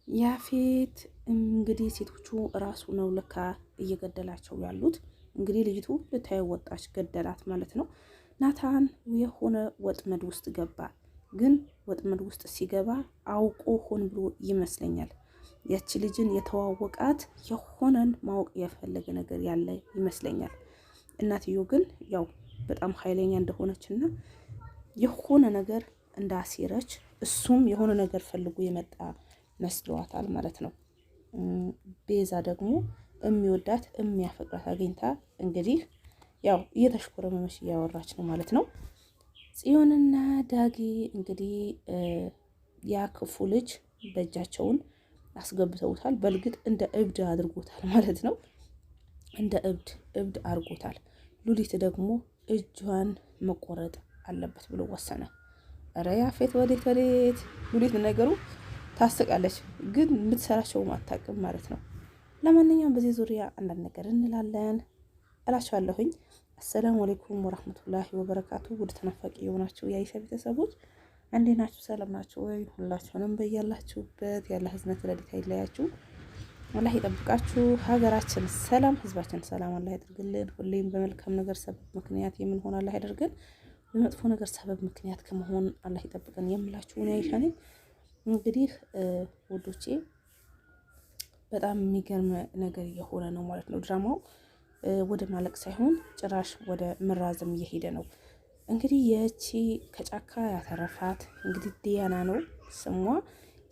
ያፌት እንግዲህ ሴቶቹ ራሱ ነው ለካ እየገደላቸው ያሉት። እንግዲህ ልጅቱ ልታየው ወጣች፣ ገደላት ማለት ነው። ናታን የሆነ ወጥመድ ውስጥ ገባ። ግን ወጥመድ ውስጥ ሲገባ አውቆ ሆን ብሎ ይመስለኛል። ያቺ ልጅን የተዋወቃት የሆነን ማወቅ የፈለገ ነገር ያለ ይመስለኛል። እናትዮ ግን ያው በጣም ኃይለኛ እንደሆነችና የሆነ ነገር እንዳሴረች እሱም የሆነ ነገር ፈልጎ የመጣ መስሏታል ማለት ነው። ቤዛ ደግሞ የሚወዳት የሚያፈቅራት አግኝታ እንግዲህ ያው እየተሽኮረመመች እያወራች ነው ማለት ነው። ጽዮንና ዳጊ እንግዲህ ያ ክፉ ልጅ በእጃቸውን አስገብተውታል። በእርግጥ እንደ እብድ አድርጎታል ማለት ነው። እንደ እብድ አድርጎታል። ሉሊት ደግሞ እጇን መቆረጥ አለበት ብሎ ወሰነ። ኧረ ያፌት ወዴት ሉሊት ነገሩ ታስቃለች፣ ግን የምትሰራቸውም አታውቅም ማለት ነው። ለማንኛውም በዚህ ዙሪያ አንዳንድ ነገር እንላለን እላችኋለሁኝ። አሰላሙ አለይኩም ወራህመቱላሂ ወበረካቱ። ውድ ተናፋቂ የሆናችሁ የአይሻ ቤተሰቦች እንዴት ናችሁ? ሰላም ናችሁ ወይ? ሁላችሁንም በያላችሁበት ያለ ህዝነት ረድኤት አይለያችሁ፣ አላህ ይጠብቃችሁ። ሀገራችን ሰላም፣ ህዝባችን ሰላም አላህ ያድርግልን። ሁሌም በመልካም ነገር ሰበብ ምክንያት የምንሆን አላህ ያደርገን፣ በመጥፎ ነገር ሰበብ ምክንያት ከመሆን አላህ ይጠብቀን የምላችሁ ነው አይሻ ነኝ። እንግዲህ ውዶቼ በጣም የሚገርም ነገር እየሆነ ነው ማለት ነው። ድራማው ወደ ማለቅ ሳይሆን ጭራሽ ወደ መራዘም እየሄደ ነው። እንግዲህ የቺ ከጫካ ያተረፋት እንግዲህ ዲያና ነው ስሟ።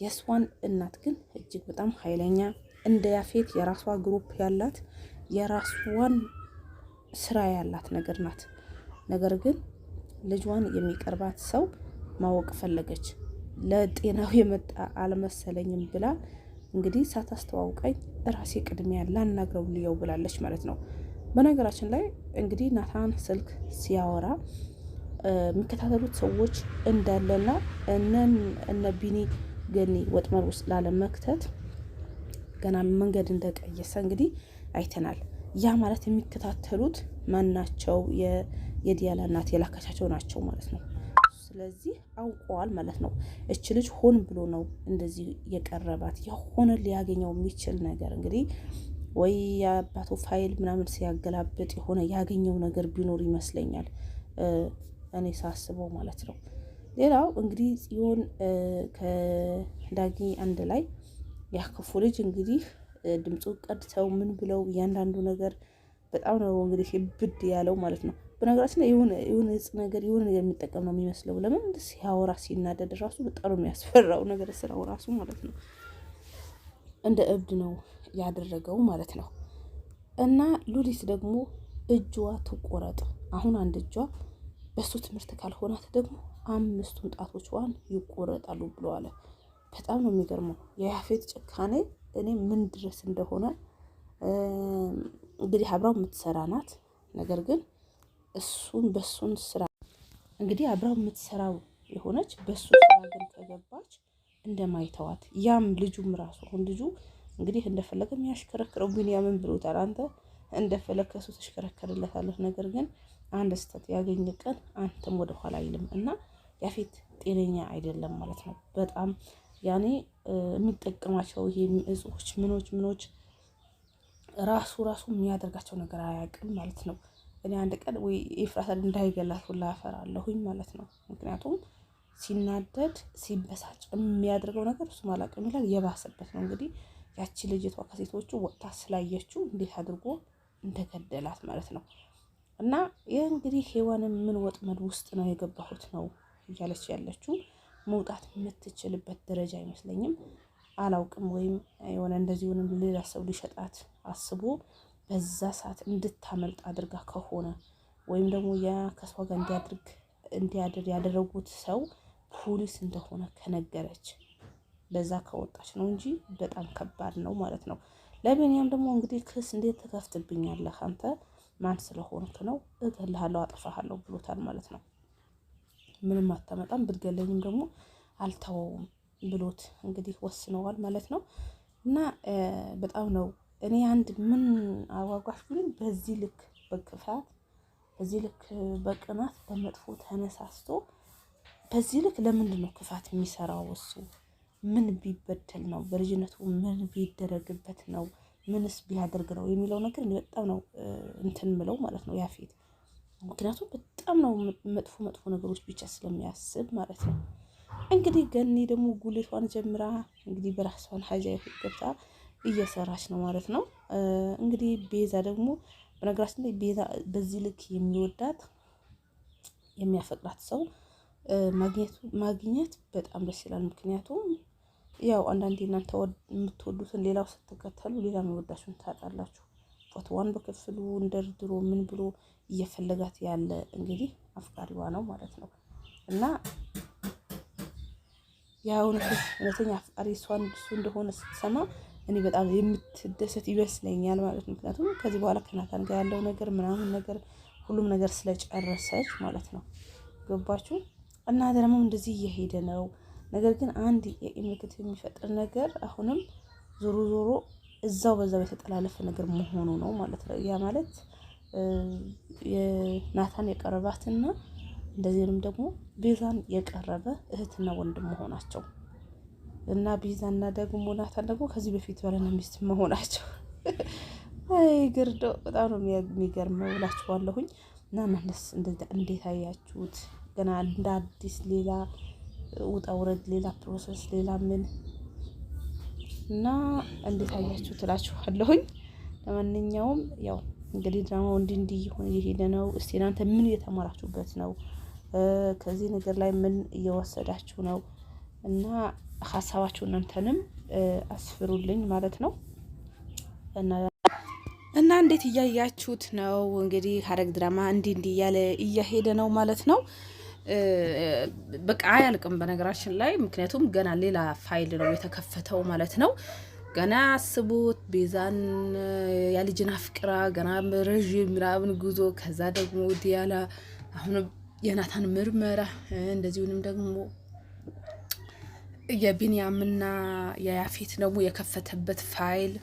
የእሷን እናት ግን እጅግ በጣም ኃይለኛ እንደ ያፌት የራሷ ግሩፕ ያላት የራሷን ስራ ያላት ነገር ናት። ነገር ግን ልጇን የሚቀርባት ሰው ማወቅ ፈለገች። ለጤናው የመጣ አልመሰለኝም ብላ እንግዲህ ሳታስተዋውቀኝ ራሴ ቅድሚያ ላናግረው ልየው ብላለች ማለት ነው። በነገራችን ላይ እንግዲህ ናታን ስልክ ሲያወራ የሚከታተሉት ሰዎች እንዳለና እነ ቢኒ ገኒ ወጥመድ ውስጥ ላለመክተት ገና መንገድ እንደቀየሰ እንግዲህ አይተናል። ያ ማለት የሚከታተሉት ማናቸው? የዲያላ እናት የላከቻቸው ናቸው ማለት ነው። ስለዚህ አውቀዋል ማለት ነው። እች ልጅ ሆን ብሎ ነው እንደዚህ የቀረባት። የሆነ ሊያገኘው የሚችል ነገር እንግዲህ ወይ የአባቱ ፋይል ምናምን ሲያገላብጥ የሆነ ያገኘው ነገር ቢኖር ይመስለኛል እኔ ሳስበው ማለት ነው። ሌላው እንግዲህ ጽዮን ከዳጊ አንድ ላይ ያክፉ ልጅ እንግዲህ ድምፁ ቀድተው ምን ብለው እያንዳንዱ ነገር በጣም ነው እንግዲህ ብድ ያለው ማለት ነው። በነገራችን ላይ የሆነ እጽ ነገር የሆነ ነገር የሚጠቀም ነው የሚመስለው። ለምን ሲያወራ ሲናደድ ራሱ በጣም የሚያስፈራው ነገር ስራው ራሱ ማለት ነው። እንደ እብድ ነው ያደረገው ማለት ነው። እና ሉሊት ደግሞ እጇ ትቆረጥ። አሁን አንድ እጇ በሱ ትምህርት ካልሆናት ደግሞ 5 ጣቶቿን ይቆረጣሉ ብለዋል። በጣም ነው የሚገርመው የያፌት ጭካኔ። እኔ ምን ድረስ እንደሆነ እንግዲህ አብራው የምትሰራ ናት። ነገር ግን በሱን ስራ እንግዲህ አብራው የምትሰራው የሆነች በሱ ስራ ግን ከገባች እንደማይተዋት ያም ልጁም ራሱ አሁን ልጁ እንግዲህ እንደፈለገ የሚያሽከረክረው ቢንያምን ብሎታል። አንተ እንደፈለከ ከሱ ተሽከረከርለታለህ፣ ነገር ግን አንድ ስህተት ያገኘ ቀን አንተም ወደ ኋላ አይልም እና ያፌት ጤነኛ አይደለም ማለት ነው። በጣም ያኔ የሚጠቀማቸው ይሄ እጾች ምኖች ራሱ የሚያደርጋቸው ነገር አያውቅም ማለት ነው። እኔ አንድ ቀን ወይ ኤፍራታን እንዳይገላት ሁላ አፈራለሁኝ ማለት ነው። ምክንያቱም ሲናደድ ሲበሳጭ የሚያደርገው ነገር እሱ አላውቅም ይላል። የባሰበት ነው እንግዲህ ያቺ ልጅቷ ከሴቶቹ ወጥታ ስላየችው እንዴት አድርጎ እንደገደላት ማለት ነው። እና ይህ እንግዲህ ሔዋንን ምን ወጥመድ ውስጥ ነው የገባሁት ነው እያለች ያለችው። መውጣት የምትችልበት ደረጃ አይመስለኝም። አላውቅም፣ ወይም የሆነ እንደዚህ ሆነ ሌላ ሰው ሊሸጣት አስቦ በዛ ሰዓት እንድታመልጥ አድርጋ ከሆነ ወይም ደግሞ ያ ከሷ ጋር እንዲያድር ያደረጉት ሰው ፖሊስ እንደሆነ ከነገረች በዛ ከወጣች ነው እንጂ በጣም ከባድ ነው ማለት ነው። ለቢኒያም ደግሞ እንግዲህ ክስ እንዴት ትከፍትብኛለህ አንተ ማን ስለሆንክ ነው? እገልሃለሁ፣ አጠፋሃለሁ ብሎታል ማለት ነው። ምንም አታመጣም፣ ብትገለኝም ደግሞ አልተወውም ብሎት እንግዲህ ወስነዋል ማለት ነው። እና በጣም ነው እኔ አንድ ምን አጓጓሽ ግን በዚህ ልክ በክፋት በዚህ ልክ በቅናት በመጥፎ ተነሳስቶ በዚህ ልክ ለምንድን ነው ክፋት የሚሰራው? እሱ ምን ቢበደል ነው በልጅነቱ ምን ቢደረግበት ነው ምንስ ቢያደርግ ነው የሚለው ነገር በጣም ነው እንትን ምለው ማለት ነው ያፌት። ምክንያቱም በጣም ነው መጥፎ መጥፎ ነገሮች ብቻ ስለሚያስብ ማለት ነው። እንግዲህ ገኒ ደግሞ ጉልቷን ጀምራ እንግዲህ በራሷን ሀጃ ገብታ እየሰራች ነው ማለት ነው። እንግዲህ ቤዛ ደግሞ በነገራችን ላይ ቤዛ በዚህ ልክ የሚወዳት የሚያፈቅራት ሰው ማግኘት በጣም ደስ ይላል። ምክንያቱም ያው አንዳንዴ እናንተ የምትወዱትን ሌላው ስትከተሉ ሌላ የሚወዳችሁን ታጣላችሁ። ፎቶዋን በክፍሉ እንደርድሮ ምን ብሎ እየፈለጋት ያለ እንግዲህ አፍቃሪዋ ነው ማለት ነው። እና ያው እውነተኛ አፍቃሪ እሱ እንደሆነ ስትሰማ እኔ በጣም የምትደሰት ይመስለኛል ማለት ነው። ምክንያቱም ከዚህ በኋላ ከናታን ጋር ያለው ነገር ምናምን ነገር ሁሉም ነገር ስለጨረሰች ማለት ነው። ገባችሁ? እና ደግሞ እንደዚህ እየሄደ ነው። ነገር ግን አንድ የምልክት የሚፈጥር ነገር አሁንም ዞሮ ዞሮ እዛው በዛው የተጠላለፈ ነገር መሆኑ ነው ማለት ነው። ያ ማለት የናታን የቀረባትና እንደዚህንም ደግሞ ቤዛን የቀረበ እህትና ወንድም መሆናቸው እና ቤዛና ደግሞ ናታን ደግሞ ከዚህ በፊት ባልና ሚስት መሆናቸው አይ ግርዶ በጣም ነው የሚገርመው ብላችኋለሁኝ። እና እናንተስ እንዴት አያችሁት? ገና እንደ አዲስ ሌላ ውጣ ውረድ፣ ሌላ ፕሮሰስ፣ ሌላ ምን እና እንዴት አያችሁ ትላችኋለሁኝ። ለማንኛውም ያው እንግዲህ ድራማው እንዲህ ይሆን እየሄደ ነው። እስቲ እናንተ ምን እየተማራችሁበት ነው? ከዚህ ነገር ላይ ምን እየወሰዳችሁ ነው? እና ሀሳባችሁ እናንተንም አስፍሩልኝ ማለት ነው። እና እንዴት እያያችሁት ነው? እንግዲህ ሐረግ ድራማ እንዲህ እያለ እያሄደ ነው ማለት ነው። በቃ አያልቅም በነገራችን ላይ ምክንያቱም ገና ሌላ ፋይል ነው የተከፈተው ማለት ነው። ገና አስቡት ቤዛን ያልጅና ፍቅራ ገና ረዥም ምናምን ጉዞ ከዛ ደግሞ ዲያላ አሁን የናታን ምርመራ እንደዚሁንም ደግሞ የቢንያምና የያፌት ደግሞ የከፈተበት ፋይል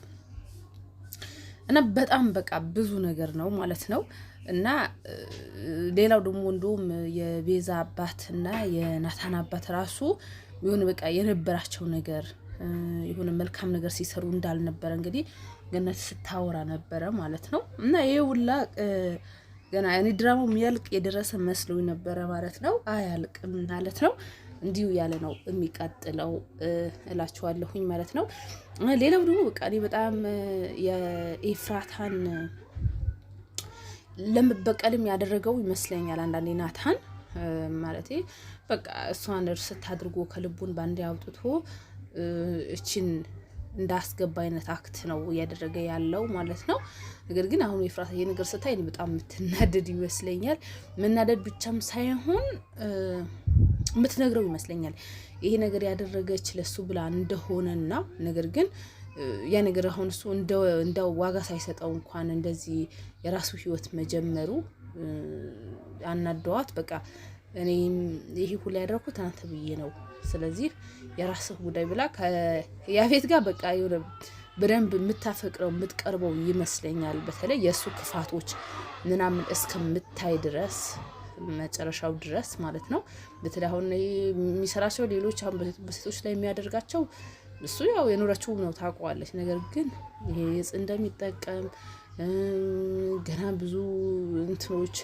እና በጣም በቃ ብዙ ነገር ነው ማለት ነው። እና ሌላው ደግሞ እንደውም የቤዛ አባትና የናታን አባት ራሱ የሆነ በቃ የነበራቸው ነገር የሆነ መልካም ነገር ሲሰሩ እንዳልነበረ እንግዲህ ገነት ስታወራ ነበረ ማለት ነው። እና ይሄ ሁላ ገና እኔ ድራማው የሚያልቅ የደረሰ መስሎኝ ነበረ ማለት ነው። አያልቅም ማለት ነው። እንዲሁ ያለ ነው የሚቀጥለው እላችኋለሁኝ ማለት ነው። ሌላው ደግሞ በቃ እኔ በጣም የኤፍራታን ለመበቀልም ያደረገው ይመስለኛል አንዳንዴ ናታን ማለቴ በቃ እሷን እርስት አድርጎ ከልቡን ባንዴ አውጥቶ እቺን እንዳስገባ አይነት አክት ነው እያደረገ ያለው ማለት ነው። ነገር ግን አሁን ኤፍራታ ይሄ ነገር ስታይ በጣም የምትናደድ ይመስለኛል። መናደድ ብቻም ሳይሆን የምትነግረው ይመስለኛል ይሄ ነገር ያደረገች ለሱ ብላ እንደሆነና ነገር ግን ያ ነገር አሁን እሱ እንደ ዋጋ ሳይሰጠው እንኳን እንደዚህ የራሱ ህይወት መጀመሩ አናደዋት። በቃ እኔ ይሄ ሁሉ ያደረኩት አንተ ብዬ ነው፣ ስለዚህ የራስህ ጉዳይ ብላ ከያፌት ጋር በቃ የሆነ በደንብ የምታፈቅረው የምትቀርበው ይመስለኛል። በተለይ የእሱ ክፋቶች ምናምን እስከምታይ ድረስ መጨረሻው ድረስ ማለት ነው። በተለይ አሁን የሚሰራቸው ሌሎች አሁን በሴቶች ላይ የሚያደርጋቸው እሱ ያው የኖረችው ነው ታውቀዋለች። ነገር ግን ይሄ እጽ እንደሚጠቀም ገና ብዙ እንትኖች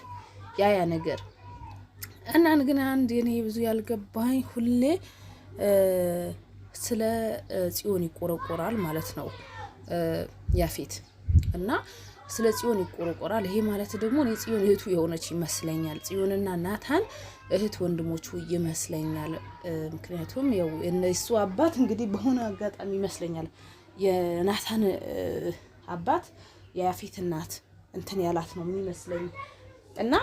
ያ ነገር እና ግን አንድ የኔ ብዙ ያልገባኝ ሁሌ ስለ ጽዮን ይቆረቆራል ማለት ነው ያፌት እና ስለ ጽዮን ይቆረቆራል። ይሄ ማለት ደግሞ እኔ ጽዮን እህቱ የሆነች ይመስለኛል። ጽዮንና ናታን እህት ወንድሞቹ ይመስለኛል። ምክንያቱም ያው እነሱ አባት እንግዲህ በሆነ አጋጣሚ ይመስለኛል የናታን አባት የያፌት እናት እንትን ያላት ነው የሚመስለኝ እና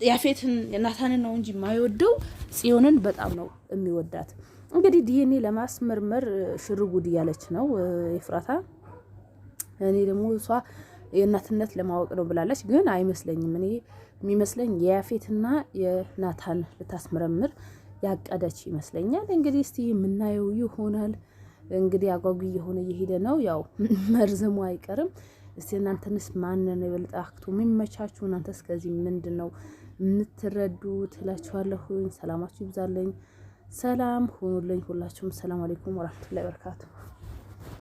ያፌትን የናታንን ነው እንጂ የማይወደው ጽዮንን በጣም ነው የሚወዳት። እንግዲህ ዲኤንኤ ለማስመርመር ሽርጉድ እያለች ነው ኤፍራታ። እኔ ደግሞ እሷ የእናትነት ለማወቅ ነው ብላለች፣ ግን አይመስለኝም። እኔ የሚመስለኝ የያፌትና የናታን ልታስመረምር ያቀደች ይመስለኛል። እንግዲህ እስቲ የምናየው ይሆናል። እንግዲህ አጓጊ የሆነ እየሄደ ነው፣ ያው መርዘሙ አይቀርም። እስቲ እናንተንስ ማንን የበለጠ አክቶ የሚመቻችሁ? እናንተስ ከዚህ ምንድን ነው የምትረዱት እላችኋለሁኝ። ሰላማችሁ ይብዛለኝ። ሰላም ሁኑልኝ ሁላችሁም። ሰላም አለይኩም ወራህመቱላሂ ወበረካቱ።